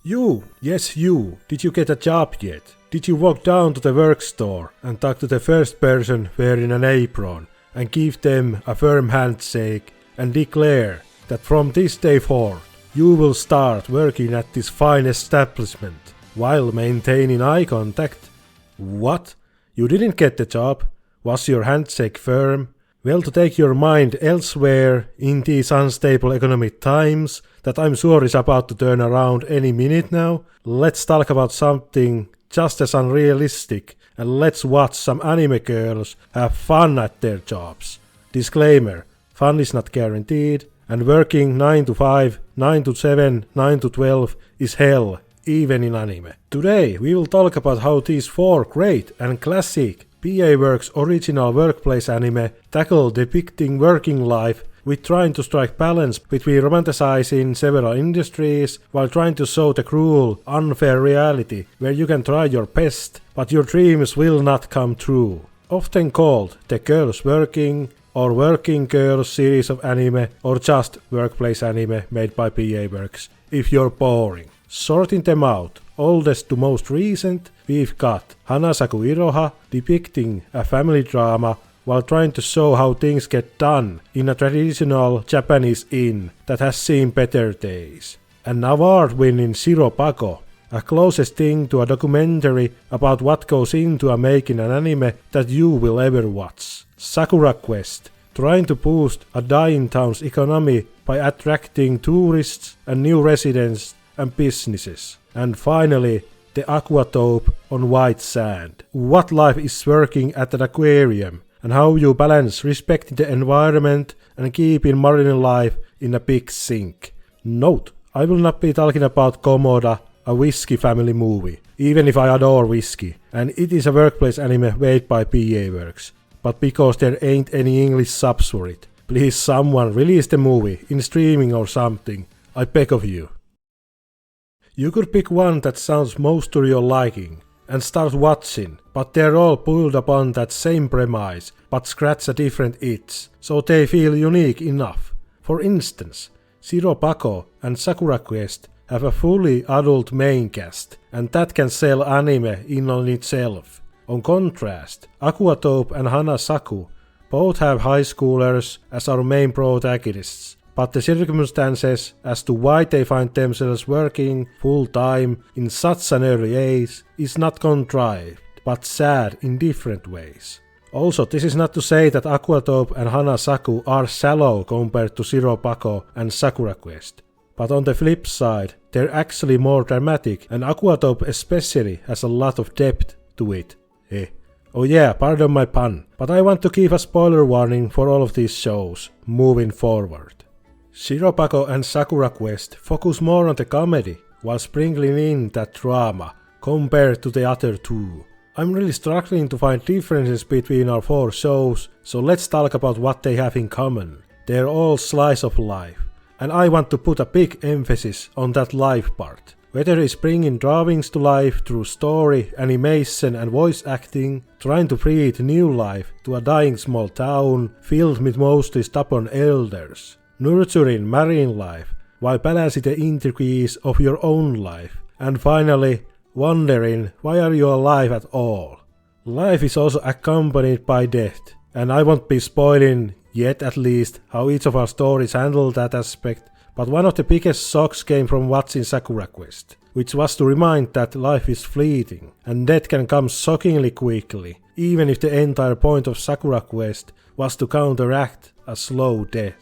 You, yes you, did you get a job yet? Did you walk down to the work store and talk to the first person wearing an apron and give them a firm handshake and declare that from this day forth you will start working at this fine establishment while maintaining eye contact? What? You didn't get the job? Was your handshake firm? Well, to take your mind elsewhere in these unstable economic times that I'm sure is about to turn around any minute now, let's talk about something just as unrealistic and let's watch some anime girls have fun at their jobs. Disclaimer, fun is not guaranteed and working 9 to 5, 9 to 7, 9 to 12 is hell, even in anime. Today we will talk about how these 4 great and classic P.A Works original workplace anime tackle depicting working life with trying to strike balance between romanticizing several industries while trying to show the cruel, unfair reality where you can try your best but your dreams will not come true. Often called the Girls Working or Working Girls series of anime or just workplace anime made by P.A Works if you're boring. Sorting them out, oldest to most recent, we've got Hanasaku Iroha depicting a family drama while trying to show how things get done in a traditional Japanese inn that has seen better days. An award-winning Shirobako, a closest thing to a documentary about what goes into making an anime that you will ever watch. Sakura Quest, trying to boost a dying town's economy by attracting tourists and new residents and businesses. And finally, the Aquatope on white sand. What life is working at an aquarium and how you balance respecting the environment and keeping marine life in a big sink. Note, I will not be talking about Komoda, a whiskey family movie, even if I adore whiskey, and it is a workplace anime made by P.A Works, but because there ain't any English subs for it, please someone release the movie in streaming or something, I beg of you. You could pick one that sounds most to your liking and start watching, but they're all built upon that same premise but scratch a different itch, so they feel unique enough. For instance, Shirobako and Sakura Quest have a fully adult main cast, and that can sell anime in on itself. On contrast, Aquatope and Hanasaku both have high schoolers as our main protagonists, but the circumstances as to why they find themselves working full-time in such an early age is not contrived, but sad in different ways. Also, this is not to say that Aquatope and Hanasaku are shallow compared to Shirobako and Sakura Quest, but on the flip side, they're actually more dramatic and Aquatope especially has a lot of depth to it. Oh yeah, pardon my pun, but I want to give a spoiler warning for all of these shows, moving forward. Shirobako and Sakura Quest focus more on the comedy, while sprinkling in that drama, compared to the other two. I'm really struggling to find differences between our 4 shows, so let's talk about what they have in common. They're all slice of life, and I want to put a big emphasis on that life part. Whether it's bringing drawings to life through story, animation and voice acting, trying to breathe new life to a dying small town filled with mostly stubborn elders, nurturing marine life while balancing the intricacies of your own life, and finally, wondering why are you alive at all. Life is also accompanied by death, and I won't be spoiling yet at least how each of our stories handle that aspect, but one of the biggest shocks came from watching Sakura Quest, which was to remind that life is fleeting and death can come shockingly quickly, even if the entire point of Sakura Quest was to counteract a slow death.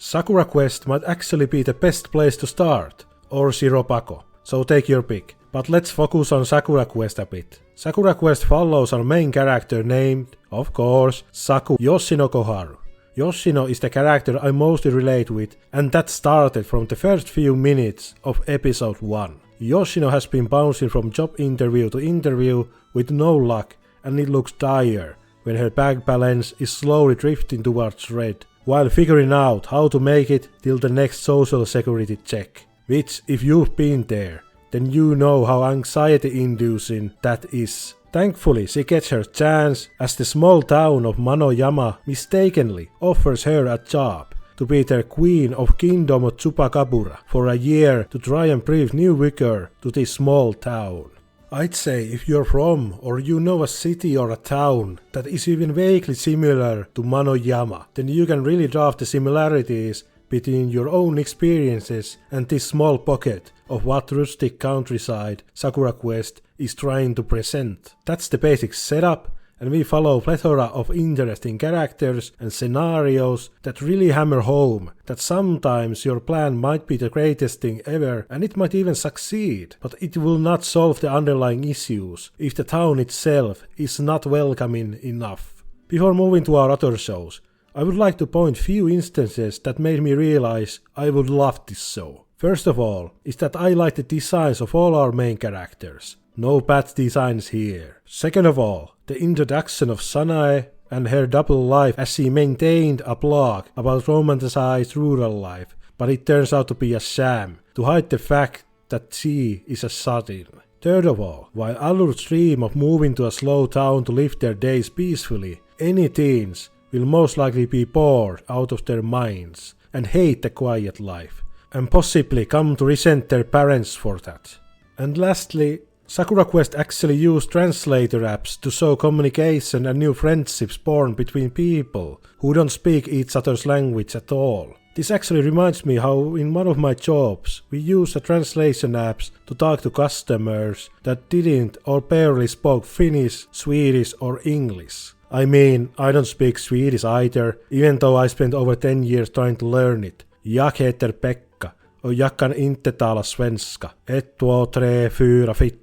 Sakura Quest might actually be the best place to start, or Shirobako, so take your pick. But let's focus on Sakura Quest a bit. Sakura Quest follows our main character named, of course, Saku Yoshino Koharu. Yoshino is the character I mostly relate with, and that started from the first few minutes of episode 1. Yoshino has been bouncing from job interview to interview with no luck, and it looks dire when her bank balance is slowly drifting towards red, while figuring out how to make it till the next social security check. Which, if you've been there, then you know how anxiety-inducing that is. Thankfully, she gets her chance as the small town of Manoyama mistakenly offers her a job to be their queen of Kingdom of Tsupakabura for a year to try and breathe new vigor to this small town. I'd say if you're from or you know a city or a town that is even vaguely similar to Manoyama, then you can really draft the similarities between your own experiences and this small pocket of what rustic countryside Sakura Quest is trying to present. That's the basic setup, and we follow a plethora of interesting characters and scenarios that really hammer home that sometimes your plan might be the greatest thing ever and it might even succeed, but it will not solve the underlying issues if the town itself is not welcoming enough. Before moving to our other shows, I would like to point few instances that made me realize I would love this show. First of all is that I like the designs of all our main characters. No bad designs here. Second of all, the introduction of Sanae and her double life as she maintained a blog about romanticized rural life, but it turns out to be a sham to hide the fact that she is a shut-in. Third of all, while adults dream of moving to a slow town to live their days peacefully, any teens will most likely be bored out of their minds and hate the quiet life, and possibly come to resent their parents for that. And lastly, Sakura Quest actually used translator apps to show communication and new friendships born between people who don't speak each other's language at all. This actually reminds me how in one of my jobs we used the translation apps to talk to customers that didn't or barely spoke Finnish, Swedish or English. I mean, I don't speak Swedish either, even though I spent over 10 years trying to learn it. Jag heter Pekka, och jag kan inte tala svenska. 1, 2, 3, 4, fitta.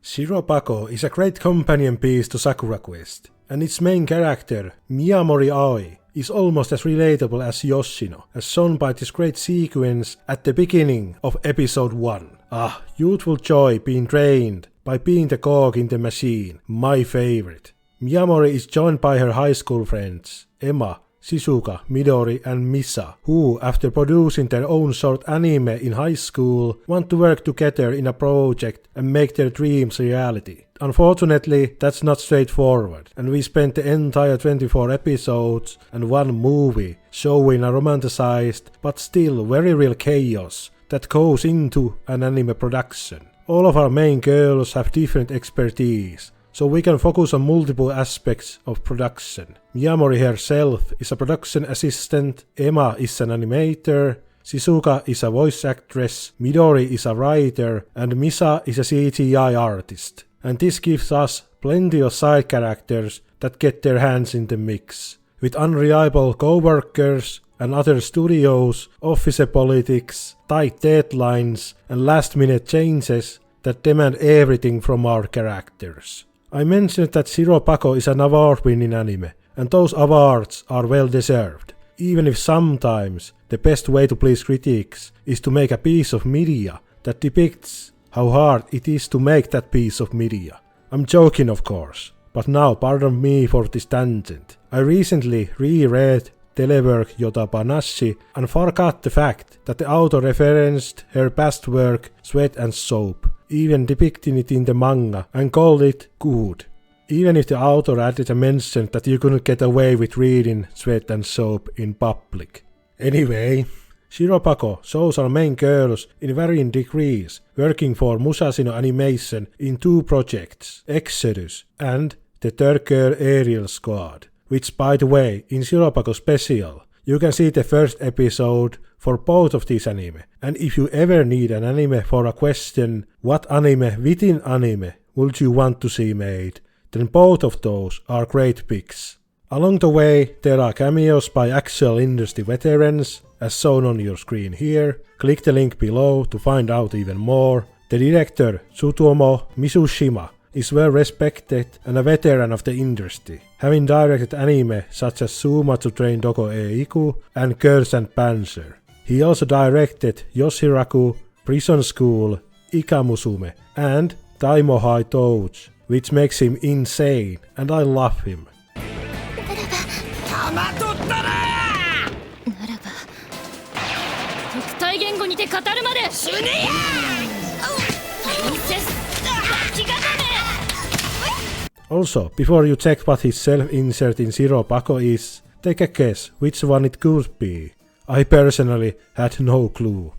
Shirobako is a great companion piece to Sakura Quest, and its main character, Miyamori Aoi, is almost as relatable as Yoshino, as shown by this great sequence at the beginning of episode 1. Ah, youthful joy being drained by being the cog in the machine, my favorite. Miyamori is joined by her high school friends, Emma, Shizuka, Midori and Misa, who, after producing their own short anime in high school, want to work together in a project and make their dreams reality. Unfortunately, that's not straightforward, and we spent the entire 24 episodes and one movie showing a romanticized but still very real chaos that goes into an anime production. All of our main girls have different expertise, so we can focus on multiple aspects of production. Miyamori herself is a production assistant, Emma is an animator, Shizuka is a voice actress, Midori is a writer, and Misa is a CGI artist. And this gives us plenty of side characters that get their hands in the mix. With unreliable co-workers and other studios, office politics, tight deadlines, and last-minute changes that demand everything from our characters. I mentioned that Shirobako is an award-winning anime, and those awards are well deserved, even if sometimes the best way to please critics is to make a piece of media that depicts how hard it is to make that piece of media. I'm joking of course, but now pardon me for this tangent. I recently reread telework Yotabanashi and forgot the fact that the author referenced her past work Sweat and Soap, even depicting it in the manga, and called it good. Even if the author added a mention that you couldn't get away with reading Sweat and Soap in public. Anyway, Shirobako shows our main girls in varying degrees working for Musashino Animation in 2 projects, Exodus and the third girl Aerial Squad, which by the way, in Shirobako Special, you can see the first episode for both of these anime. And if you ever need an anime for a question, what anime within anime would you want to see made, then both of those are great picks. Along the way, there are cameos by actual industry veterans, as shown on your screen here. Click the link below to find out even more. The director, Tsutomu Mizushima, is well respected and a veteran of the industry, having directed anime such as Sumatsu Train Doko e Iku and Girls and Panzer. He also directed Yoshiraku, Prison School, Ikamusume and Taimo High Touch, which makes him insane, and I love him. Also, before you check what his self-insert in Shirobako is, take a guess which one it could be. I personally had no clue.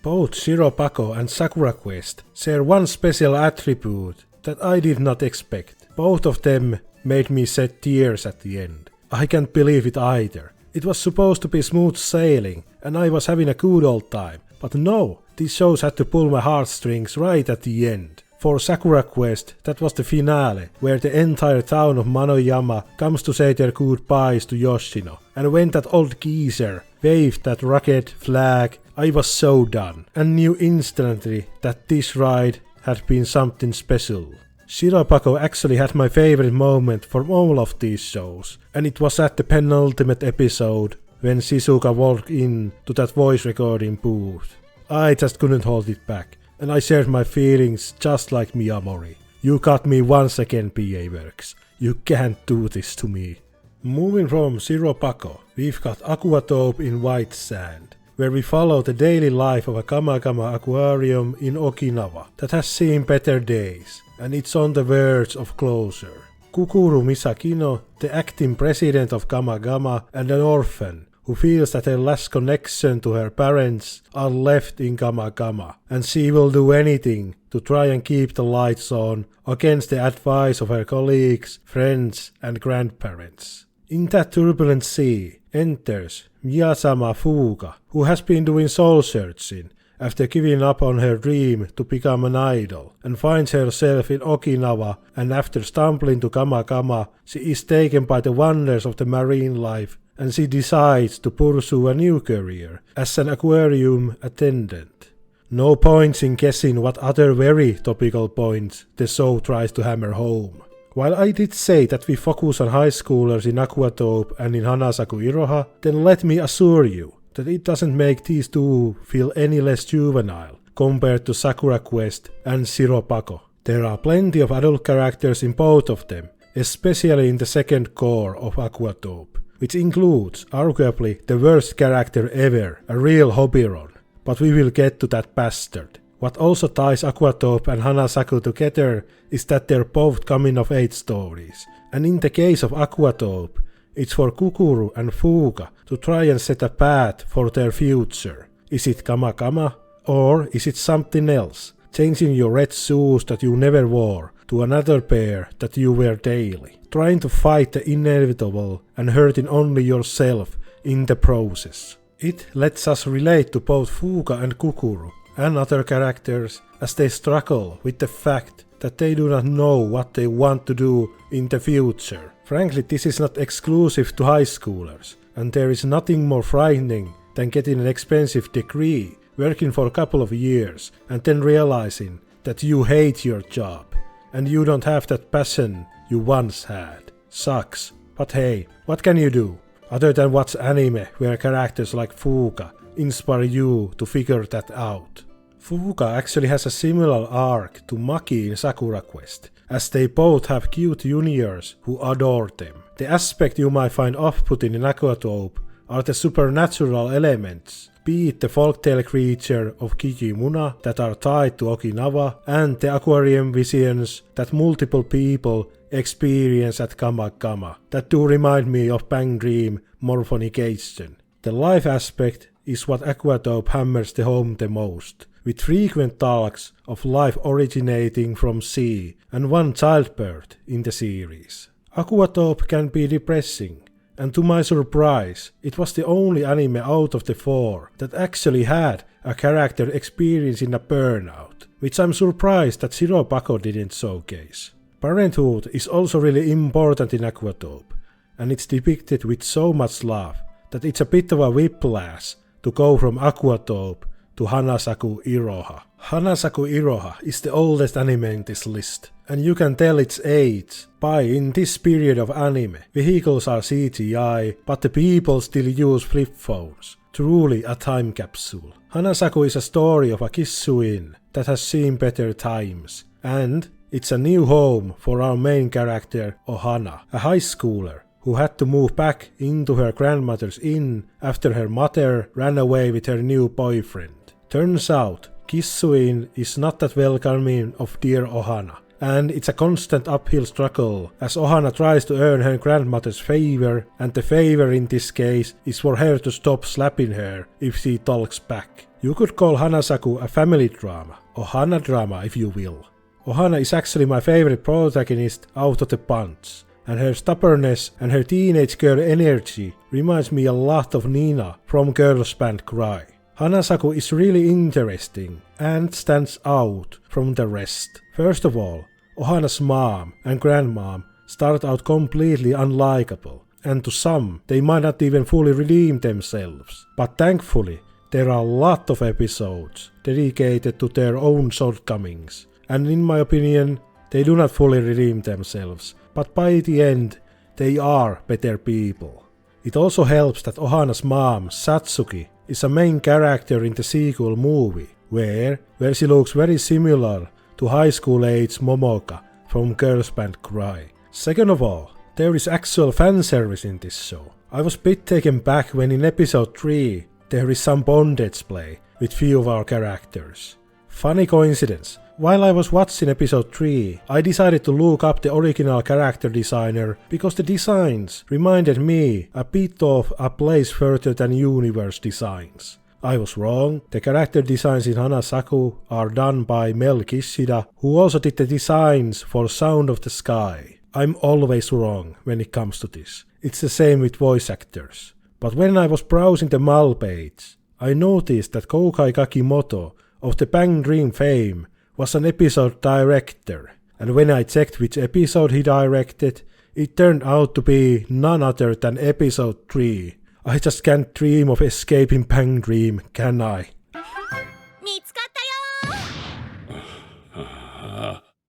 Both Shirobako and Sakura Quest share one special attribute that I did not expect. Both of them made me shed tears at the end. I can't believe it either. It was supposed to be smooth sailing and I was having a good old time. But no, these shows had to pull my heartstrings right at the end. For Sakura Quest, that was the finale, where the entire town of Manoyama comes to say their goodbyes to Yoshino. And when that old geezer waved that rugged flag, I was so done, and knew instantly that this ride had been something special. Shirobako actually had my favorite moment from all of these shows, and it was at the penultimate episode when Shizuka walked in to that voice recording booth. I just couldn't hold it back, and I shared my feelings just like Miyamori. You got me once again, P.A Works. You can't do this to me. Moving from Shirobako, we've got Aquatope in White Sand, where we follow the daily life of a Gama aquarium in Okinawa that has seen better days, and it's on the verge of closure. Kukuru Misakino, the acting president of Gama and an orphan, who feels that her last connection to her parents are left in Gama, and she will do anything to try and keep the lights on against the advice of her colleagues, friends and grandparents. In that turbulent sea enters Miyasama Fuuka, who has been doing soul searching after giving up on her dream to become an idol, and finds herself in Okinawa, and after stumbling to Gama, she is taken by the wonders of the marine life, and she decides to pursue a new career as an aquarium attendant. No points in guessing what other very topical points the show tries to hammer home. While I did say that we focus on high schoolers in Aquatope and in Hanasaku Iroha, then let me assure you that it doesn't make these two feel any less juvenile compared to Sakura Quest and Shirobako. There are plenty of adult characters in both of them, especially in the second core of Aquatope, which includes arguably the worst character ever, a real Hobiron. But we will get to that bastard. What also ties Aquatope and Hanasaku together is that they're both coming-of-age stories, and in the case of Aquatope, it's for Kukuru and Fuuka to try and set a path for their future. Is it Gama, or is it something else, changing your red shoes that you never wore to another pair that you wear daily, trying to fight the inevitable and hurting only yourself in the process. It lets us relate to both Fuuka and Kukuru and other characters as they struggle with the fact that they do not know what they want to do in the future. Frankly, this is not exclusive to high schoolers, and there is nothing more frightening than getting an expensive degree, working for a couple of years, and then realizing that you hate your job, and you don't have that passion you once had. Sucks. But hey, what can you do? Other than watch anime where characters like Fuuka inspire you to figure that out. Fuuka actually has a similar arc to Maki in Sakura Quest, as they both have cute juniors who adore them. The aspect you might find off-putting in Aquatope are the supernatural elements, be it the folktale creature of Kikimuna that are tied to Okinawa, and the aquarium visions that multiple people experience at Gama that do remind me of Bang Dream morphonication. The life aspect is what Aquatope hammers the home the most, with frequent talks of life originating from sea and one childbirth in the series. Aquatope can be depressing, and to my surprise, it was the only anime out of the four that actually had a character experiencing a burnout, which I'm surprised that Shirobako didn't showcase. Parenthood is also really important in Aquatope, and it's depicted with so much love that it's a bit of a whiplash to go from Aquatope to Hanasaku Iroha. Hanasaku Iroha is the oldest anime in this list, and you can tell its age by in this period of anime, vehicles are CGI, but the people still use flip phones. Truly a time capsule. Hanasaku is a story of a Kissuin that has seen better times, and it's a new home for our main character Ohana, a high schooler who had to move back into her grandmother's inn after her mother ran away with her new boyfriend. Turns out, Kissuin is not that welcoming of dear Ohana. and it's a constant uphill struggle as Ohana tries to earn her grandmother's favor, and the favor in this case is for her to stop slapping her if she talks back. You could call Hanasaku a family drama, Ohana drama if you will. Ohana is actually my favorite protagonist out of the bunch, and her stubbornness and her teenage girl energy reminds me a lot of Nina from Girls Band Cry. Hanasaku is really interesting and stands out from the rest. First of all, Ohana's mom and grandmom start out completely unlikable, and to some they might not even fully redeem themselves. But thankfully, there are a lot of episodes dedicated to their own shortcomings, and in my opinion, they do not fully redeem themselves, but by the end, they are better people. It also helps that Ohana's mom, Satsuki, is a main character in the sequel movie, where she looks very similar to high school age Momoka from Girls Band Cry. Second of all, there is actual fan service in this show. I was a bit taken back when in episode 3 there is some bondage play with few of our characters. Funny coincidence, while I was watching episode 3, I decided to look up the original character designer because the designs reminded me a bit of A Place Further Than Universe designs. I was wrong, the character designs in Hanasaku are done by Mel Kishida, who also did the designs for Sound of the Sky. I'm always wrong when it comes to this. It's the same with voice actors. But when I was browsing the Mal page, I noticed that Koukai Kakimoto of the Bang Dream fame was an episode director, and when I checked which episode he directed, it turned out to be none other than episode 3. I just can't dream of escaping Bang Dream, can I?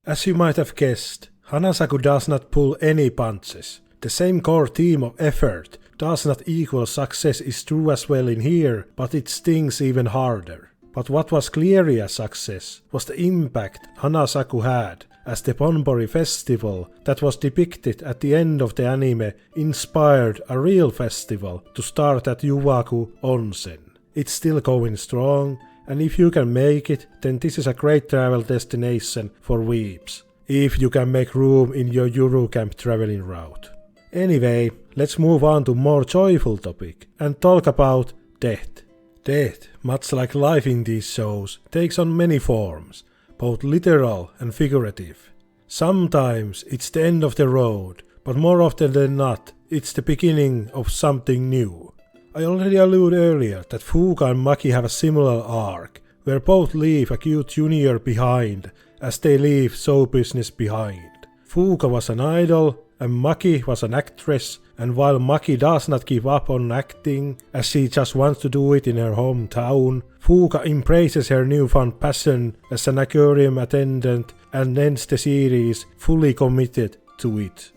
As you might have guessed, Hanasaku does not pull any punches. The same core theme of effort does not equal success is true as well in here, but it stings even harder. But what was clearly a success was the impact Hanasaku had, as the Bonbori festival that was depicted at the end of the anime inspired a real festival to start at Yuwaku Onsen. It's still going strong, and if you can make it, then this is a great travel destination for weebs, if you can make room in your Eurocamp traveling route. Anyway, let's move on to more joyful topic and talk about death. Death, much like life in these shows, takes on many forms, both literal and figurative. Sometimes it's the end of the road, but more often than not, it's the beginning of something new. I already alluded earlier that Fuuka and Maki have a similar arc, where both leave a cute junior behind as they leave show business behind. Fuuka was an idol, and Maki was an actress, and while Maki does not give up on acting, as she just wants to do it in her hometown, Fuuka embraces her newfound passion as an aquarium attendant and ends the series fully committed to it.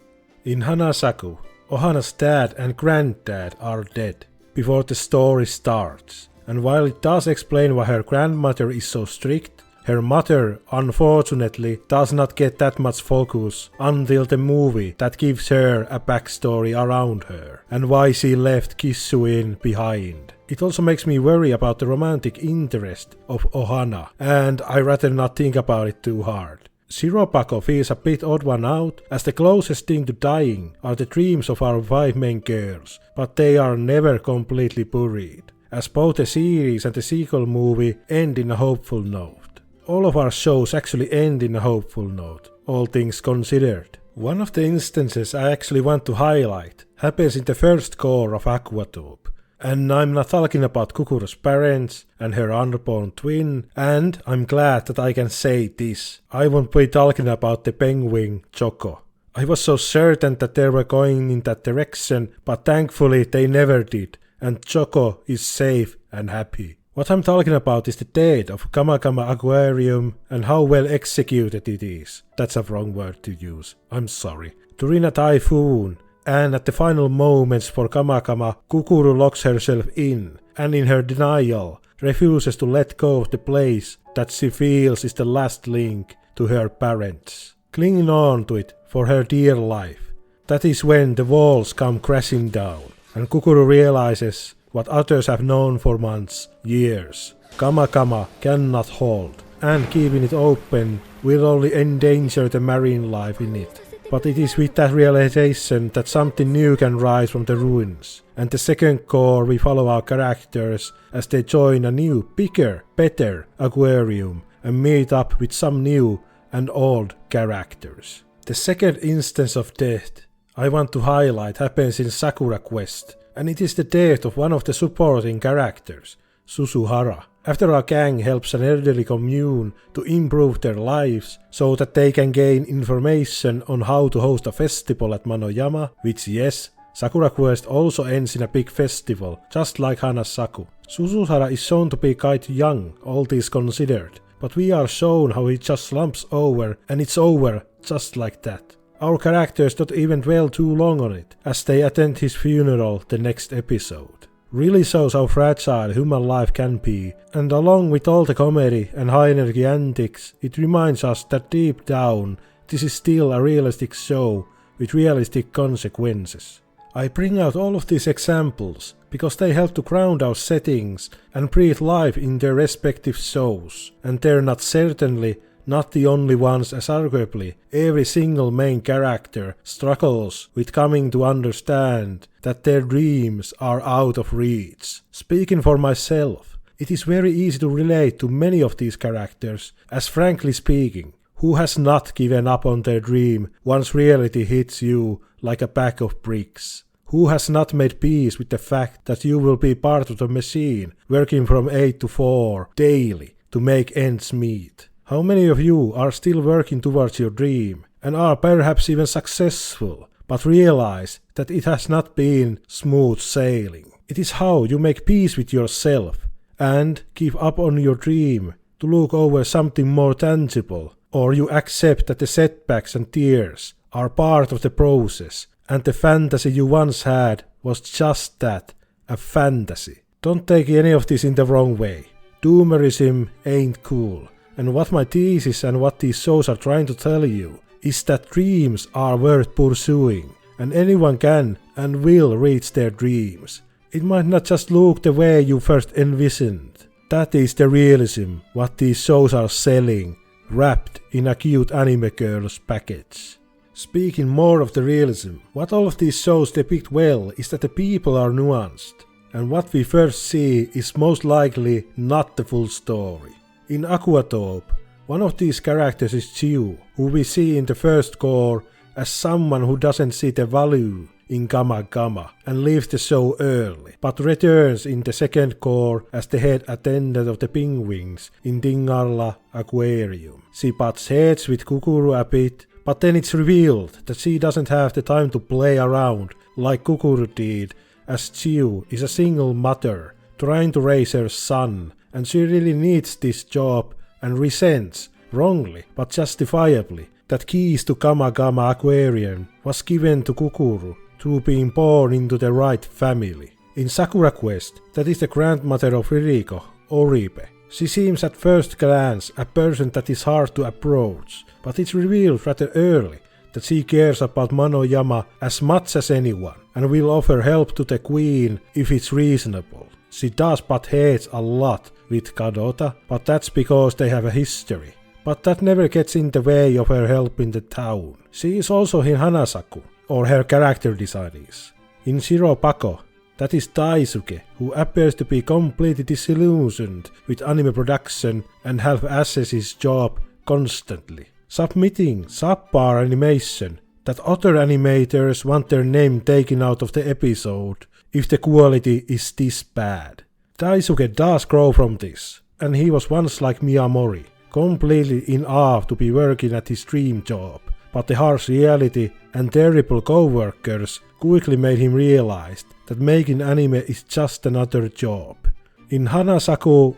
In Hanasaku, Ohana's dad and granddad are dead before the story starts, and while it does explain why her grandmother is so strict, her mother, unfortunately, does not get that much focus until the movie that gives her a backstory around her, and why she left Kisuin behind. It also makes me worry about the romantic interest of Ohana, and I rather not think about it too hard. Shirobako feels a bit odd one out, as the closest thing to dying are the dreams of our 5 main girls, but they are never completely buried, as both the series and the sequel movie end in a hopeful note. All of our shows actually end in a hopeful note, all things considered. One of the instances I actually want to highlight happens in the first core of Aquatope. And I'm not talking about Kukuru's parents and her unborn twin, and I'm glad that I can say this. I won't be talking about the penguin Choco. I was so certain that they were going in that direction, but thankfully they never did, and Choco is safe and happy. What I'm talking about is the death of Kamakama Aquarium and how well executed it is. That's a wrong word to use, I'm sorry. During a typhoon, and at the final moments for Kamakama, Kukuru locks herself in, and in her denial, refuses to let go of the place that she feels is the last link to her parents, clinging on to it for her dear life. That is when the walls come crashing down, and Kukuru realizes what others have known for months, years. Kamakama cannot hold, and keeping it open will only endanger the marine life in it. But it is with that realization that something new can rise from the ruins. And the second core, we follow our characters as they join a new, bigger, better aquarium and meet up with some new and old characters. The second instance of death I want to highlight happens in Sakura Quest, and it is the death of one of the supporting characters, Suzuhara. After our gang helps an elderly commune to improve their lives so that they can gain information on how to host a festival at Manoyama, which yes, Sakura Quest also ends in a big festival, just like Hanasaku. Suzuhara is shown to be quite young, all things considered, but we are shown how he just slumps over, and it's over just like that. Our characters don't even dwell too long on it, as they attend his funeral the next episode. Really shows how fragile human life can be, and along with all the comedy and high energy antics, it reminds us that deep down this is still a realistic show with realistic consequences. I bring out all of these examples because they help to ground our settings and breathe life in their respective shows, and they're certainly not the only ones, as arguably every single main character struggles with coming to understand that their dreams are out of reach. Speaking for myself, it is very easy to relate to many of these characters, as frankly speaking, who has not given up on their dream once reality hits you like a bag of bricks? Who has not made peace with the fact that you will be part of the machine, working from 8 to 4 daily to make ends meet? How many of you are still working towards your dream and are perhaps even successful, but realize that it has not been smooth sailing? It is how you make peace with yourself and give up on your dream to look over something more tangible, or you accept that the setbacks and tears are part of the process and the fantasy you once had was just that, a fantasy. Don't take any of this in the wrong way. Doomerism ain't cool. And what my thesis and what these shows are trying to tell you is that dreams are worth pursuing, and anyone can and will reach their dreams. It might not just look the way you first envisioned. That is the realism what these shows are selling, wrapped in a cute anime girl's package. Speaking more of the realism, what all of these shows depict well is that the people are nuanced, and what we first see is most likely not the full story. In Aquatope, one of these characters is Chiu, who we see in the first core as someone who doesn't see the value in Gama Gama and leaves the show early, but returns in the second core as the head attendant of the penguins in Dingarla Aquarium. She butts heads with Kukuru a bit, but then it's revealed that she doesn't have the time to play around like Kukuru did, as Chiu is a single mother trying to raise her son, and she really needs this job and resents, wrongly but justifiably, that keys to Gama Gama Aquarium was given to Kukuru through being born into the right family. In Sakura Quest, that is the grandmother of Ririko, Oribe. She seems at first glance a person that is hard to approach, but it's revealed rather early that she cares about Manoyama as much as anyone and will offer help to the queen if it's reasonable. She does butt heads a lot with Kadota, but that's because they have a history. But that never gets in the way of her helping the town. She is also in Hanasaku, or her character design is. In Shirobako, that is Daisuke, who appears to be completely disillusioned with anime production and half-asses his job constantly, submitting subpar animation that other animators want their name taken out of the episode if the quality is this bad. Daisuke does grow from this, and he was once like Miyamori, completely in awe to be working at his dream job, but the harsh reality and terrible co-workers quickly made him realize that making anime is just another job. In Hanasaku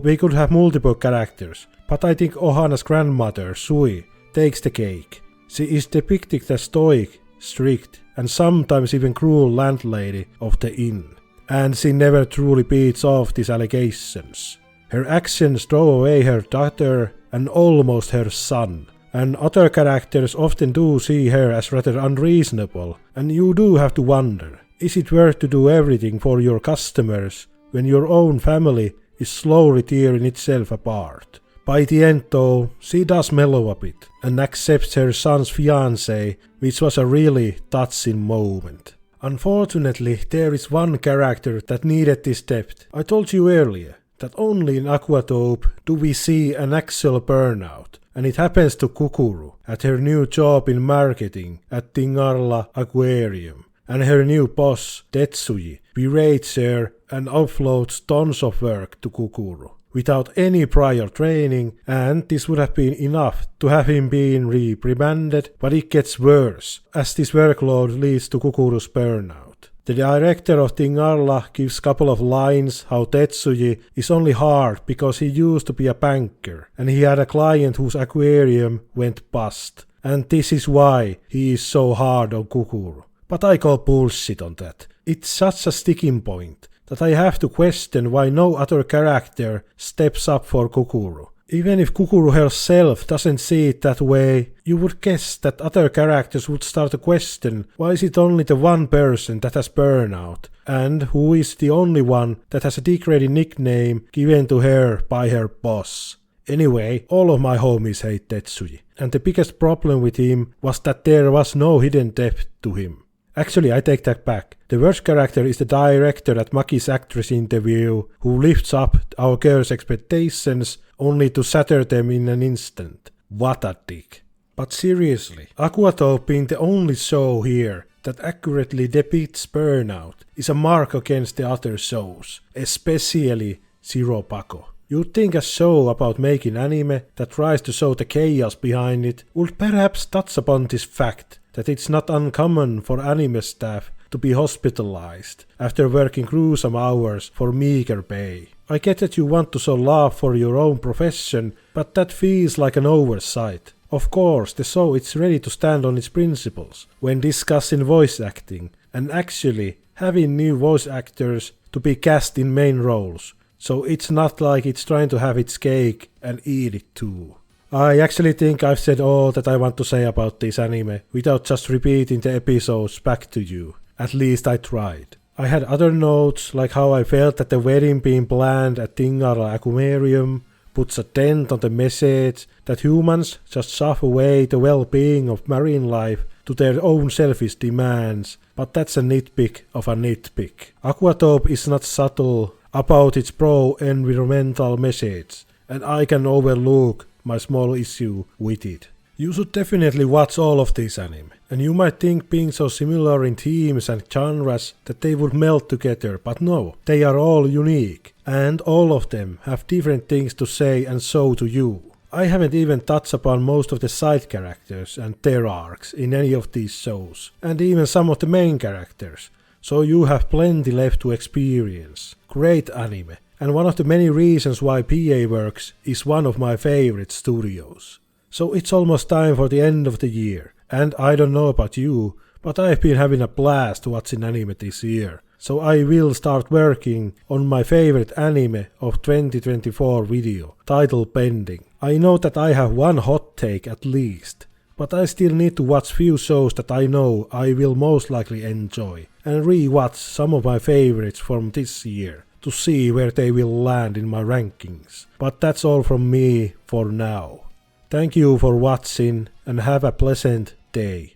we could have multiple characters, but I think Ohana's grandmother, Sui, takes the cake. She is depicted as stoic, strict, and sometimes even cruel landlady of the inn, and she never truly beats off these allegations. Her actions throw away her daughter and almost her son, and other characters often do see her as rather unreasonable, and you do have to wonder, is it worth to do everything for your customers when your own family is slowly tearing itself apart? By the end though, she does mellow a bit and accepts her son's fiancé, which was a really touching moment. Unfortunately, there is one character that needed this depth. I told you earlier that only in Aquatope do we see an actual burnout, and it happens to Kukuru at her new job in marketing at Gondola Aquarium, and her new boss, Tetsuji, berates her and offloads tons of work to Kukuru without any prior training, and this would have been enough to have him being reprimanded, but it gets worse as this workload leads to Kukuru's burnout. The director of Tingalla gives a couple of lines how Tetsuji is only hard because he used to be a banker and he had a client whose aquarium went bust, and this is why he is so hard on Kukuru. But I call bullshit on that. It's such a sticking point that I have to question why no other character steps up for Kukuru. Even if Kukuru herself doesn't see it that way, you would guess that other characters would start to question why is it only the one person that has burnout, and who is the only one that has a degrading nickname given to her by her boss. Anyway, all of my homies hate Tetsuji, and the biggest problem with him was that there was no hidden depth to him. Actually, I take that back. The worst character is the director at Maki's actress interview who lifts up our girls' expectations only to shatter them in an instant. What a dick. But seriously, Aquatope being the only show here that accurately depicts burnout is a mark against the other shows, especially Shirobako. You'd think a show about making anime that tries to show the chaos behind it would perhaps touch upon this fact that it's not uncommon for anime staff to be hospitalized after working gruesome hours for meager pay. I get that you want to show love for your own profession, but that feels like an oversight. Of course, the show is ready to stand on its principles when discussing voice acting, and actually having new voice actors to be cast in main roles, so it's not like it's trying to have its cake and eat it too. I actually think I've said all that I want to say about this anime without just repeating the episodes back to you. At least I tried. I had other notes like how I felt that the wedding being planned at Tingara Aquarium puts a dent on the message that humans just shove away the well-being of marine life to their own selfish demands, but that's a nitpick of a nitpick. Aquatope is not subtle about its pro-environmental message, and I can overlook my small issue with it. You should definitely watch all of these anime, and you might think being so similar in themes and genres that they would melt together, but no, they are all unique, and all of them have different things to say and show to you. I haven't even touched upon most of the side characters and their arcs in any of these shows, and even some of the main characters, so you have plenty left to experience. Great anime, and one of the many reasons why P.A Works is one of my favorite studios. So it's almost time for the end of the year, and I don't know about you, but I've been having a blast watching anime this year, so I will start working on my favorite anime of 2024 video, title pending. I know that I have one hot take at least, but I still need to watch few shows that I know I will most likely enjoy, and re-watch some of my favorites from this year, to see where they will land in my rankings. But that's all from me for now. Thank you for watching and have a pleasant day.